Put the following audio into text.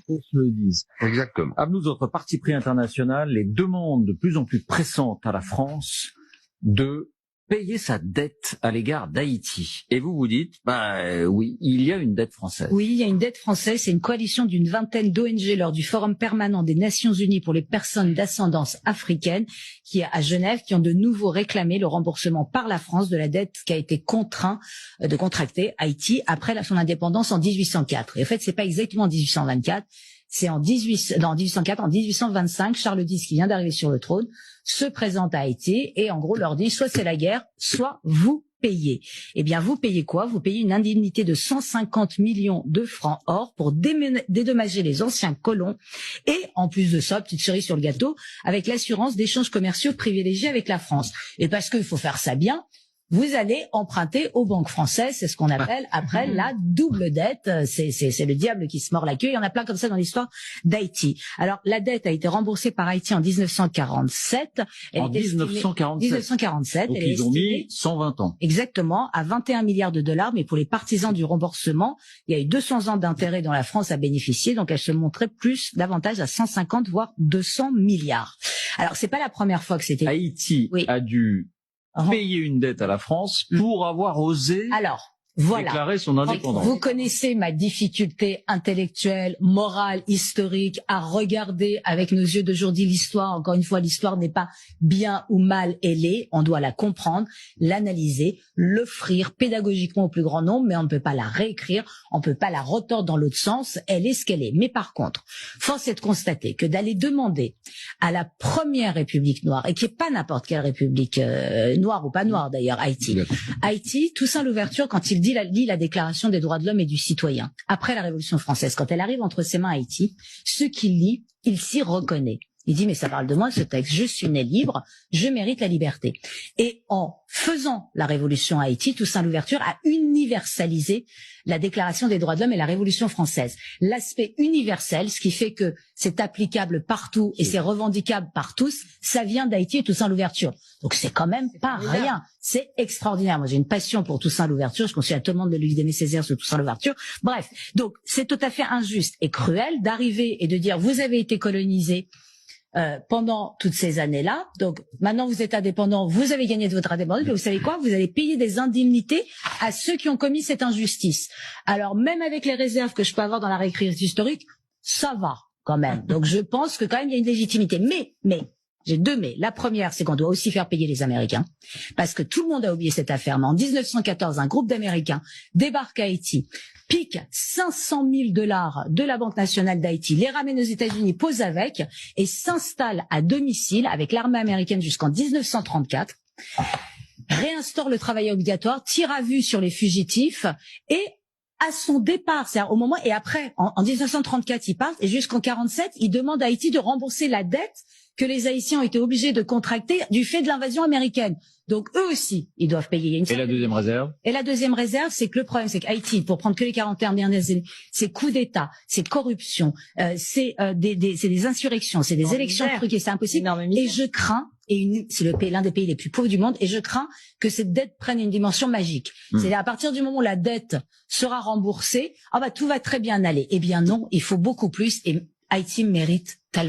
qu'on se le dise. Exactement. À nous autres, parti pris international, les demandes de plus en plus pressantes à la France de payer sa dette à l'égard d'Haïti. Et vous vous dites, oui, il y a une dette française. Oui, il y a une dette française. C'est une coalition d'une vingtaine d'ONG lors du Forum permanent des Nations Unies pour les personnes d'ascendance africaine, qui est à Genève, qui ont de nouveau réclamé le remboursement par la France de la dette qui a été contraint de contracter Haïti après son indépendance en 1804. Et en fait, c'est pas exactement en 1824. C'est en 1804, en 1825, Charles X, qui vient d'arriver sur le trône, se présente à Haïti et en gros leur dit soit c'est la guerre, soit vous payez. Eh bien, vous payez quoi? Vous payez une indemnité de 150 millions de francs or pour dédommager les anciens colons et, en plus de ça, petite cerise sur le gâteau, avec l'assurance d'échanges commerciaux privilégiés avec la France. Et parce qu'il faut faire ça bien, vous allez emprunter aux banques françaises, c'est ce qu'on appelle après la double dette. C'est le diable qui se mord la queue. Il y en a plein comme ça dans l'histoire d'Haïti. Alors la dette a été remboursée par Haïti en 1947. En 1947. Donc ils ont mis 120 ans. Exactement, à 21 milliards de dollars. Mais pour les partisans du remboursement, il y a eu 200 ans d'intérêt dont la France a bénéficié. Donc elle se montrait davantage à 150 voire 200 milliards. Alors c'est pas la première fois que c'était. Haïti a dû payer une dette à la France pour avoir osé déclarer son indépendance. Vous connaissez ma difficulté intellectuelle, morale, historique à regarder avec nos yeux d'aujourd'hui l'histoire. Encore une fois, l'histoire n'est pas bien ou mal, elle est. On doit la comprendre, l'analyser, l'offrir pédagogiquement au plus grand nombre, mais on ne peut pas la réécrire, on ne peut pas la retordre dans l'autre sens. Elle est ce qu'elle est. Mais par contre, force est de constater que d'aller demander à la première République noire, et qui n'est pas n'importe quelle République noire ou pas noire d'ailleurs, Haïti, Toussaint Louverture, quand il lit la Déclaration des droits de l'homme et du citoyen, après la Révolution française, quand elle arrive entre ses mains Haïti, ce qu'il lit, il s'y reconnaît. Il dit, mais ça parle de moi, ce texte. Je suis né libre, je mérite la liberté. Et en faisant la révolution à Haïti, Toussaint Louverture a universalisé la Déclaration des droits de l'homme et la Révolution française. L'aspect universel, ce qui fait que c'est applicable partout et c'est revendicable par tous, ça vient d'Haïti et Toussaint Louverture. Donc c'est quand même pas rien. C'est extraordinaire. Moi, j'ai une passion pour Toussaint Louverture. Je conseille à tout le monde de lui donner ses airs sur Toussaint Louverture. Bref. Donc, c'est tout à fait injuste et cruel d'arriver et de dire, vous avez été colonisé pendant toutes ces années-là. Donc, maintenant, vous êtes indépendant, vous avez gagné de votre indépendance, mais vous savez quoi? Vous allez payer des indemnités à ceux qui ont commis cette injustice. Alors, même avec les réserves que je peux avoir dans la réécriture historique, ça va, quand même. Donc, je pense que quand même, il y a une légitimité. Mais, j'ai deux mais. La première, c'est qu'on doit aussi faire payer les Américains. Parce que tout le monde a oublié cette affaire. Mais en 1914, un groupe d'Américains débarque à Haïti, pique 500 000 $ de la Banque nationale d'Haïti, les ramène aux États-Unis, pose avec, et s'installe à domicile avec l'armée américaine jusqu'en 1934, réinstaure le travail obligatoire, tire à vue sur les fugitifs, et à son départ, c'est-à-dire au moment, et après, en 1934, ils partent, et jusqu'en 47, ils demandent à Haïti de rembourser la dette que les Haïtiens ont été obligés de contracter du fait de l'invasion américaine. Donc eux aussi, ils doivent payer. Et la deuxième réserve? Et la deuxième réserve, c'est que le problème, c'est qu'Haïti, pour prendre que les 41 dernières années, c'est coup d'État, c'est corruption, c'est des insurrections, c'est des élections truquées, c'est impossible. Et je crains, c'est l'un des pays les plus pauvres du monde, et je crains que cette dette prenne une dimension magique. C'est-à-dire à partir du moment où la dette sera remboursée, tout va très bien aller. Eh bien non, il faut beaucoup plus, et Haïti mérite